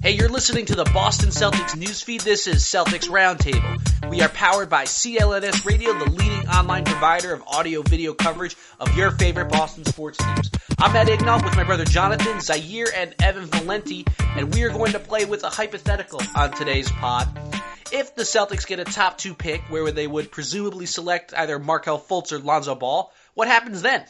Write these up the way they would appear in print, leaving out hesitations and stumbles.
Hey, you're listening to the Boston Celtics newsfeed. This is Celtics Roundtable. We are powered by CLNS Radio, the leading online provider of audio-video coverage of your favorite Boston sports teams. I'm Matt Ignault with my brother Jonathan, Zaire, and Evan Valenti, and we are going to play with a hypothetical on today's pod. If the Celtics get a top 2 pick, where they would presumably select either Markelle Fultz or Lonzo Ball, what happens then?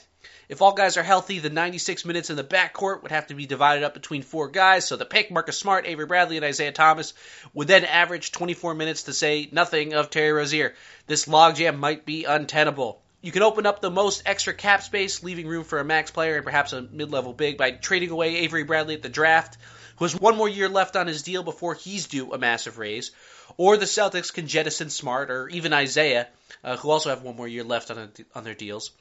If all guys are healthy, the 96 minutes in the backcourt would have to be divided up between 4 guys, so the pick, Marcus Smart, Avery Bradley, and Isaiah Thomas, would then average 24 minutes to say nothing of Terry Rozier. This logjam might be untenable. You can open up the most extra cap space, leaving room for a max player and perhaps a mid-level big by trading away Avery Bradley at the draft, who has 1 more year left on his deal before he's due a massive raise. Or the Celtics can jettison Smart, or even Isaiah, who also have 1 more year left on their deals.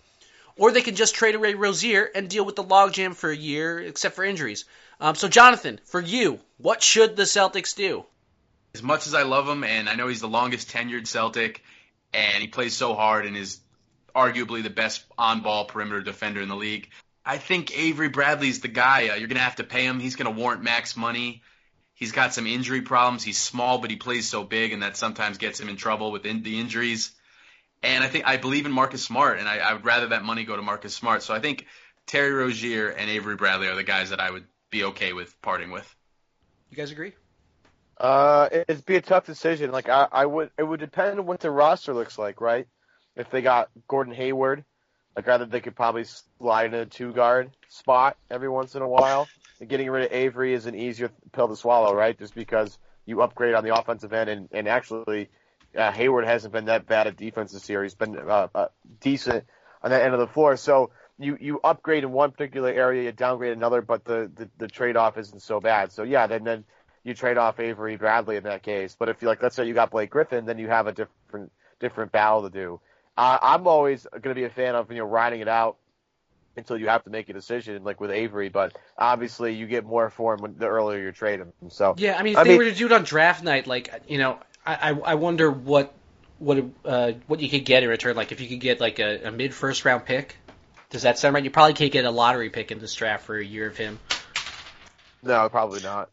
Or they can just trade away Rozier and deal with the logjam for a year, except for injuries. So, Jonathan, for you, what should the Celtics do? As much as I love him, and I know he's the longest tenured Celtic, and he plays so hard and is arguably the best on-ball perimeter defender in the league, I think Avery Bradley's the guy. You're going to have to pay him. He's going to warrant max money. He's got some injury problems. He's small, but he plays so big, and that sometimes gets him in trouble with the injuries. And I believe in Marcus Smart, and I would rather that money go to Marcus Smart. So I think Terry Rozier and Avery Bradley are the guys that I would be okay with parting with. You guys agree? It'd be a tough decision. Like it would depend on what the roster looks like, right? If they got Gordon Hayward, like either they could probably slide in a 2-guard spot every once in a while. And getting rid of Avery is an easier pill to swallow, right? Just because you upgrade on the offensive end, and actually Hayward hasn't been that bad at defense this year. He's been decent on that end of the floor. So you upgrade in one particular area, you downgrade another, but the trade-off isn't so bad. So, yeah, then you trade off Avery Bradley in that case. But if you let's say you got Blake Griffin, then you have a different battle to do. I'm always going to be a fan of riding it out until you have to make a decision, like with Avery. But obviously, you get more for him the earlier you trade him. So yeah, if they were to do it on draft night, I wonder what you could get in return. Like if you could get like a mid-first round pick, does that sound right? You probably can't get a lottery pick in this draft for a year of him. No, probably not.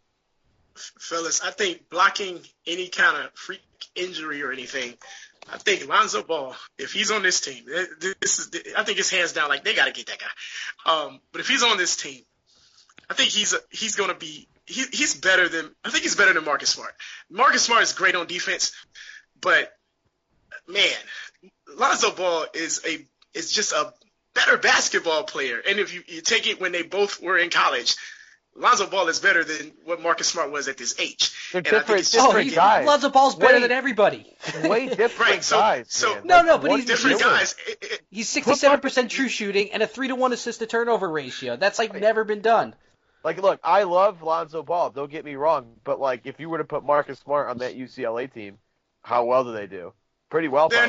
Fellas, I think blocking any kind of freak injury or anything, I think Lonzo Ball, if he's on this team, I think it's hands down. Like they got to get that guy. But if he's on this team, I think he's going to be. He's better than Marcus Smart. Marcus Smart is great on defense, but man, Lonzo Ball is just a better basketball player. And if you take it when they both were in college, Lonzo Ball is better than what Marcus Smart was at this age. They're different guys. Lonzo Ball's better than everybody. Way different guys. So but he's different guys. He's 67% true shooting and a 3-to-1 assist to turnover ratio. That's never been done. Look, I love Lonzo Ball. Don't get me wrong, but if you were to put Marcus Smart on that UCLA team, how well do they do? Pretty well. No.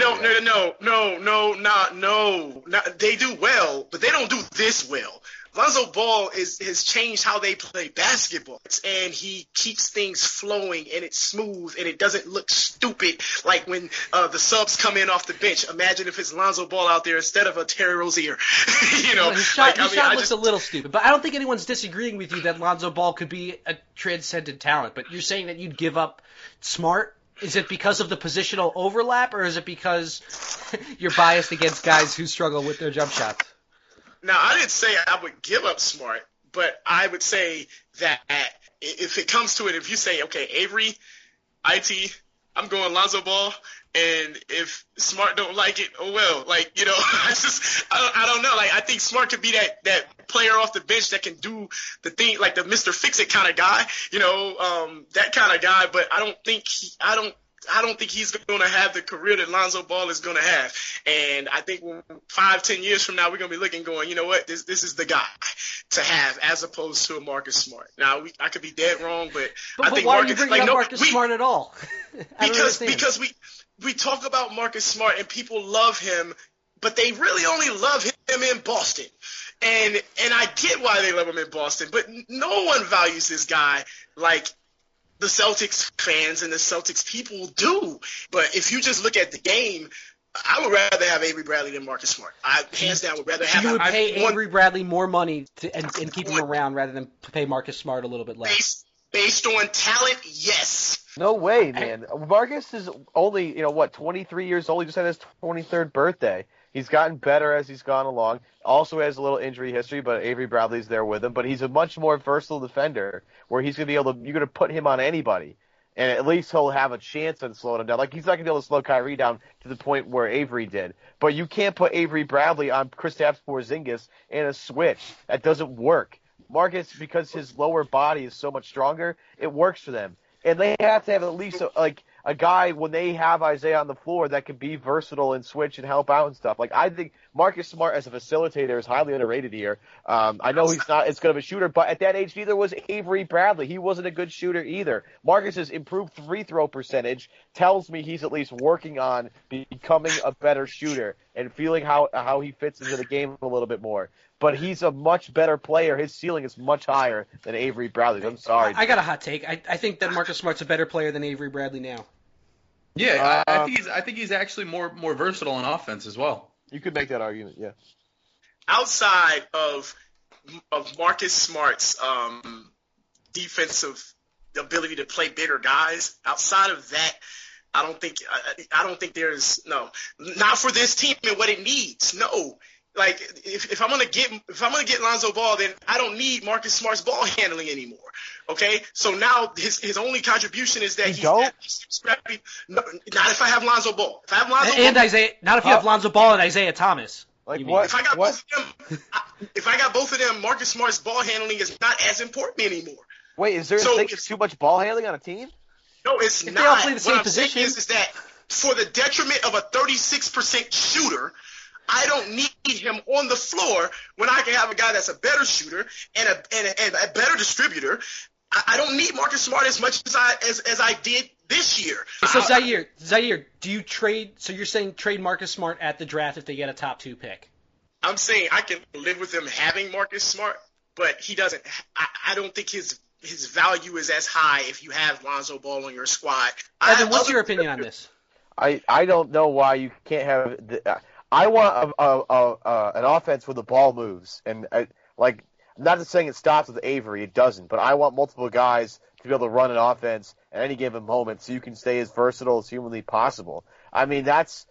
They do well, but they don't do this well. Lonzo Ball has changed how they play basketball, and he keeps things flowing, and it's smooth, and it doesn't look stupid like when the subs come in off the bench. Imagine if it's Lonzo Ball out there instead of a Terry Rozier. His shot looks a little stupid, but I don't think anyone's disagreeing with you that Lonzo Ball could be a transcendent talent. But you're saying that you'd give up Smart. Is it because of the positional overlap, or is it because you're biased against guys who struggle with their jump shots? Now, I didn't say I would give up Smart, but I would say that if it comes to it, if you say, okay, Avery, IT, I'm going Lonzo Ball, and if Smart don't like it, oh well. I don't know. I think Smart could be that player off the bench that can do the thing, like the Mr. Fix-It kind of guy, that kind of guy. But I don't think he's going to have the career that Lonzo Ball is going to have. And I think 5-10 years from now, we're going to be looking, going, you know what, this is the guy to have as opposed to a Marcus Smart. Now, I could be dead wrong, but I think why are you bringing up Marcus Smart at all? because we talk about Marcus Smart and people love him, but they really only love him in Boston. And I get why they love him in Boston, but no one values this guy like the Celtics fans and the Celtics people do. But if you just look at the game, I would rather have Avery Bradley than Marcus Smart. I hands down would rather have. You would pay Avery Bradley more money and keep him around rather than pay Marcus Smart a little bit less. Based on talent, yes. No way, man. Marcus is only, 23 years old. He just had his 23rd birthday. He's gotten better as he's gone along. Also has a little injury history, but Avery Bradley's there with him. But he's a much more versatile defender where he's going to be able to, you're going to put him on anybody. And at least he'll have a chance at slowing him down. Like, he's not going to be able to slow KYRIE down to the point where Avery did. But you can't put Avery Bradley on Kristaps Porzingis in a switch. That doesn't work. Marcus, because his lower body is so much stronger, it works for them. And they have to have at least a guy when they have Isaiah on the floor that can be versatile and switch and help out and stuff. Like, I think Marcus Smart as a facilitator is highly underrated here. I know he's not as good of a shooter, but at that age, neither was Avery Bradley. He wasn't a good shooter either. Marcus's improved free throw percentage tells me he's at least working on becoming a better shooter and feeling how he fits into the game a little bit more. But he's a much better player. His ceiling is much higher than Avery Bradley. I'm sorry. I got a hot take. I think that Marcus Smart's a better player than Avery Bradley now. Yeah, I think he's actually more versatile on offense as well. You could make that argument, yeah. Outside of Marcus Smart's defensive ability to play bigger guys, outside of that, I don't think there's not for this team and what it needs. No. Like, if I'm gonna get Lonzo Ball, then I don't need Marcus Smart's ball handling anymore. Okay, so now his only contribution is that he's scrappy. No, not if I have Lonzo Ball. If I have Lonzo and Ball, Isaiah, not if you have Lonzo Ball and Isaiah Thomas. Like what? If I got both of them, Marcus Smart's ball handling is not as important anymore. Wait, is there a thing of too much ball handling on a team? No, it's if not. They all play the same what I'm position. saying is that for the detriment of a 36% shooter, I don't need him on the floor when I can have a guy that's a better shooter and a better distributor. I don't need Marcus Smart as much as I did this year. So Zaire, do you trade? So you're saying trade Marcus Smart at the draft if they get a top 2 pick? I'm saying I can live with them having Marcus Smart, but he doesn't. I don't think his value is as high if you have Lonzo Ball on your squad. Evan, what's your opinion on this? I don't know why you can't have. I want an offense where the ball moves, and not just saying it stops with Avery, it doesn't, but I want multiple guys to be able to run an offense at any given moment, so you can stay as versatile as humanly possible. I mean, that's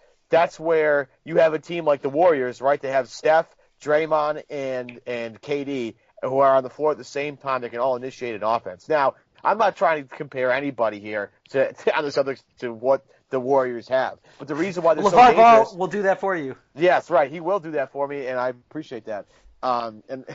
where you have a team like the Warriors, right? They have Steph, Draymond, and KD who are on the floor at the same time. They can all initiate an offense. Now, I'm not trying to compare anybody here on the Celtics to what the Warriors have. But the reason why they're so dangerous... LeVar Ball will do that for you. Yes, right. He will do that for me, and I appreciate that. And and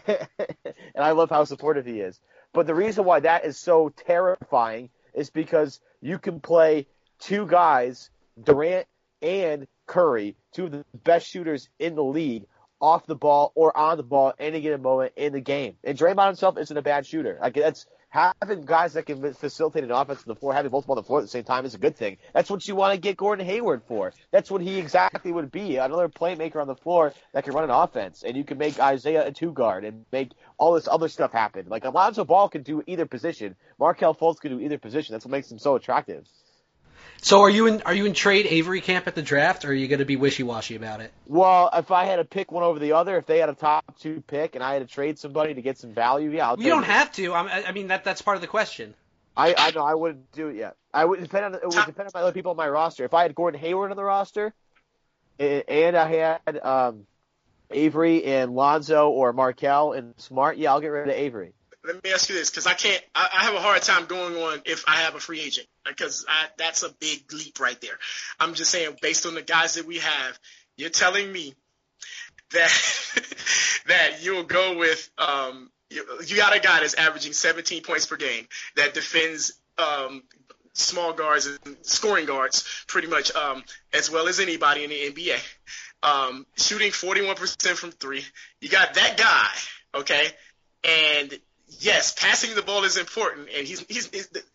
I love how supportive he is. But the reason why that is so terrifying is because you can play two guys, Durant and Curry, two of the best shooters in the league, off the ball or on the ball at any given moment in the game. And Draymond himself isn't a bad shooter. Like, that's having guys that can facilitate an offense on the floor, having both on the floor at the same time is a good thing. That's what you want to get Gordon Hayward for. That's what he exactly would be, another playmaker on the floor that can run an offense. And you can make Isaiah a 2-guard and make all this other stuff happen. Like, Alonzo Ball can do either position. Markelle Fultz can do either position. That's what makes him so attractive. So are you in trade Avery camp at the draft, or are you going to be wishy-washy about it? Well, if I had to pick one over the other, if they had a top 2 pick and I had to trade somebody to get some value, yeah, I'll take it. You don't have to. I mean, that's part of the question. I know I wouldn't do it yet. It would depend on my other people on my roster. If I had Gordon Hayward on the roster, and I had Avery and Lonzo or Markelle and Smart, yeah, I'll get rid of Avery. Let me ask you this, because I have a hard time going on if I have a free agent, because that's a big leap right there. I'm just saying, based on the guys that we have, you're telling me that you'll go with you got a guy that's averaging 17 points per game that defends small guards and scoring guards pretty much as well as anybody in the NBA, shooting 41% from 3. You got that guy, okay, and yes, passing the ball is important, and he's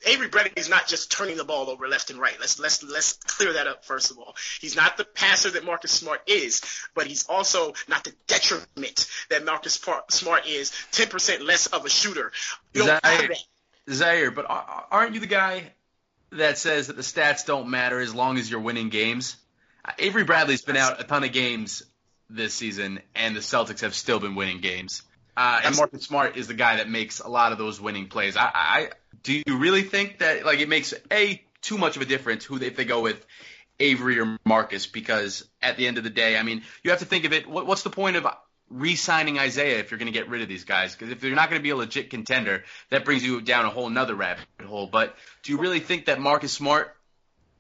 Avery Bradley is not just turning the ball over left and right. Let's clear that up first of all. He's not the passer that Marcus Smart is, but he's also not the detriment that Marcus Smart is. 10% less of a shooter. Zaire, but aren't you the guy that says that the stats don't matter as long as you're winning games? Avery Bradley's been out a ton of games this season, and the Celtics have still been winning games. And Marcus Smart is the guy that makes a lot of those winning plays. Do you really think that it makes too much of a difference if they go with Avery or Marcus? Because at the end of the day, you have to think of it. What's the point of re-signing Isaiah if you're going to get rid of these guys? Because if you're not going to be a legit contender, that brings you down a whole nother rabbit hole. But do you really think that Marcus Smart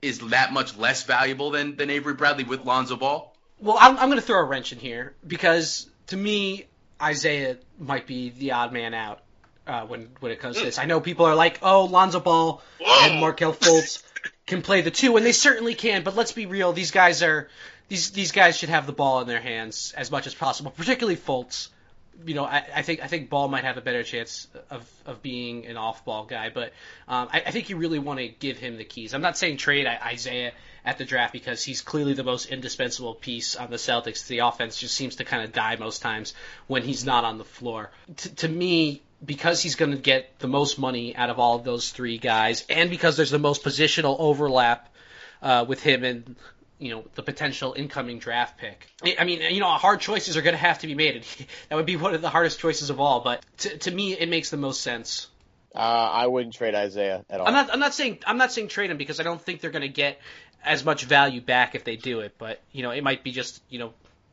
is that much less valuable than Avery Bradley with Lonzo Ball? Well, I'm going to throw a wrench in here because to me, Isaiah might be the odd man out when it comes to this. I know people are like, oh, Lonzo Ball and Markelle Fultz can play the two, and they certainly can. But let's be real; these guys should have the ball in their hands as much as possible, particularly Fultz. I think Ball might have a better chance of being an off-ball guy, but I think you really want to give him the keys. I'm not saying trade Isaiah at the draft because he's clearly the most indispensable piece on the Celtics. The offense just seems to kind of die most times when he's not on the floor. To me, because he's going to get the most money out of all of those three guys, and because there's the most positional overlap with him and the potential incoming draft pick. Hard choices are going to have to be made. That would be one of the hardest choices of all. But to me, it makes the most sense. I wouldn't trade Isaiah at all. I'm not saying trade him because I don't think they're going to get as much value back if they do it. But it might be just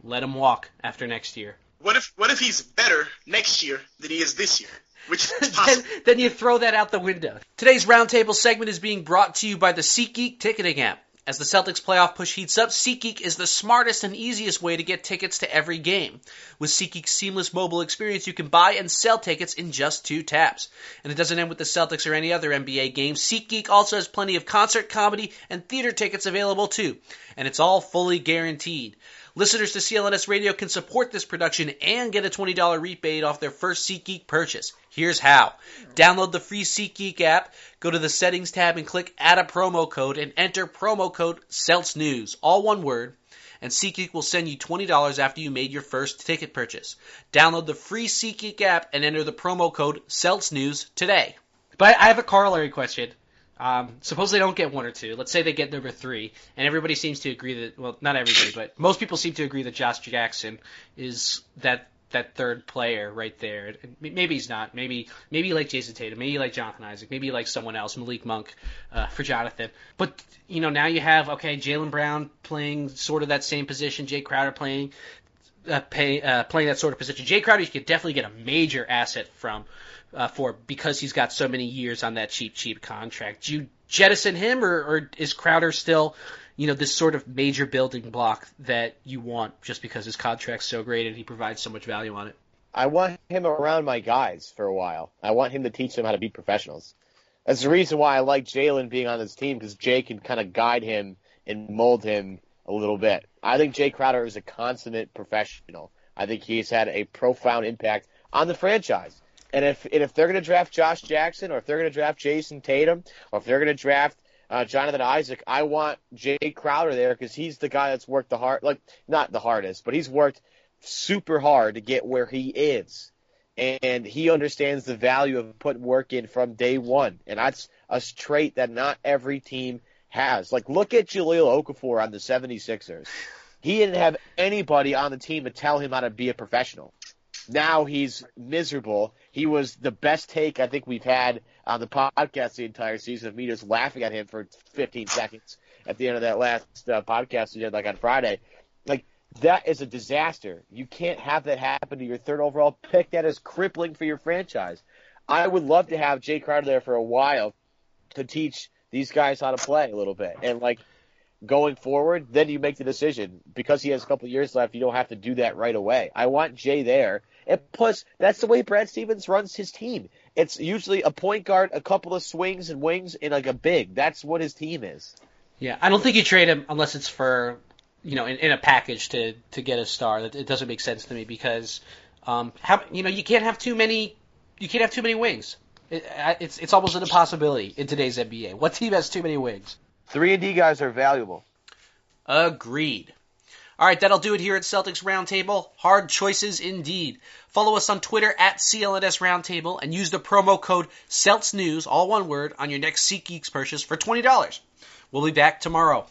let him walk after next year. What if he's better next year than he is this year? Which is possible. Then you throw that out the window. Today's roundtable segment is being brought to you by the SeatGeek ticketing app. As the Celtics playoff push heats up, SeatGeek is the smartest and easiest way to get tickets to every game. With SeatGeek's seamless mobile experience, you can buy and sell tickets in just 2 taps. And it doesn't end with the Celtics or any other NBA game. SeatGeek also has plenty of concert, comedy, and theater tickets available too. And it's all fully guaranteed. Listeners to CLNS Radio can support this production and get a $20 rebate off their first SeatGeek purchase. Here's how. Download the free SeatGeek app, go to the Settings tab and click Add a Promo Code and enter promo code CELTSNEWS, all one word, and SeatGeek will send you $20 after you made your first ticket purchase. Download the free SeatGeek app and enter the promo code CELTSNEWS today. But I have a corollary question. Suppose they don't get 1 or 2. Let's say they get number 3, and everybody seems to agree that, well, not everybody, but most people seem to agree that Josh Jackson is that third player right there. Maybe he's not. Maybe you like Jason Tatum. Maybe you like Jonathan Isaac. Maybe you like someone else, Malik Monk, for Jonathan. But, now you have, Jaylen Brown playing sort of that same position, Jay Crowder playing that sort of position. Jay Crowder you could definitely get a major asset for because he's got so many years on that cheap contract. Do you jettison him, or is Crowder still, this sort of major building block that you want just because his contract's so great and he provides so much value on it? I want him around my guys for a while. I want him to teach them how to be professionals. That's the reason why I like Jaylen being on this team, because Jay can kind of guide him and mold him a little bit. I think Jay Crowder is a consummate professional. I think he's had a profound impact on the franchise. And if they're going to draft Josh Jackson, or if they're going to draft Jason Tatum, or if they're going to draft Jonathan Isaac, I want Jay Crowder there because he's the guy that's worked not the hardest, but he's worked super hard to get where he is. And he understands the value of putting work in from day one. And that's a trait that not every team has. Look at Jahlil Okafor on the 76ers. He didn't have anybody on the team to tell him how to be a professional. Now he's miserable. He was the best take I think we've had on the podcast the entire season, of me just laughing at him for 15 seconds at the end of that last podcast we did on Friday. That is a disaster. You can't have that happen to your 3rd overall pick. That is crippling for your franchise. I would love to have Jay Crowder there for a while to teach these guys how to play a little bit. And going forward, then you make the decision. Because he has a couple of years left, you don't have to do that right away. I want Jay there. And plus, that's the way Brad Stevens runs his team. It's usually a point guard, a couple of swings and wings, and a big. That's what his team is. Yeah, I don't think you trade him unless it's for, in a package to get a star. It doesn't make sense to me because, you can't have too many wings. It's almost an impossibility in today's NBA. What team has too many wings? 3-and-D guys are valuable. Agreed. All right, that'll do it here at Celtics Roundtable. Hard choices indeed. Follow us on Twitter at CLNS Roundtable and use the promo code CELTSNEWS, all one word, on your next SeatGeeks purchase for $20. We'll be back tomorrow.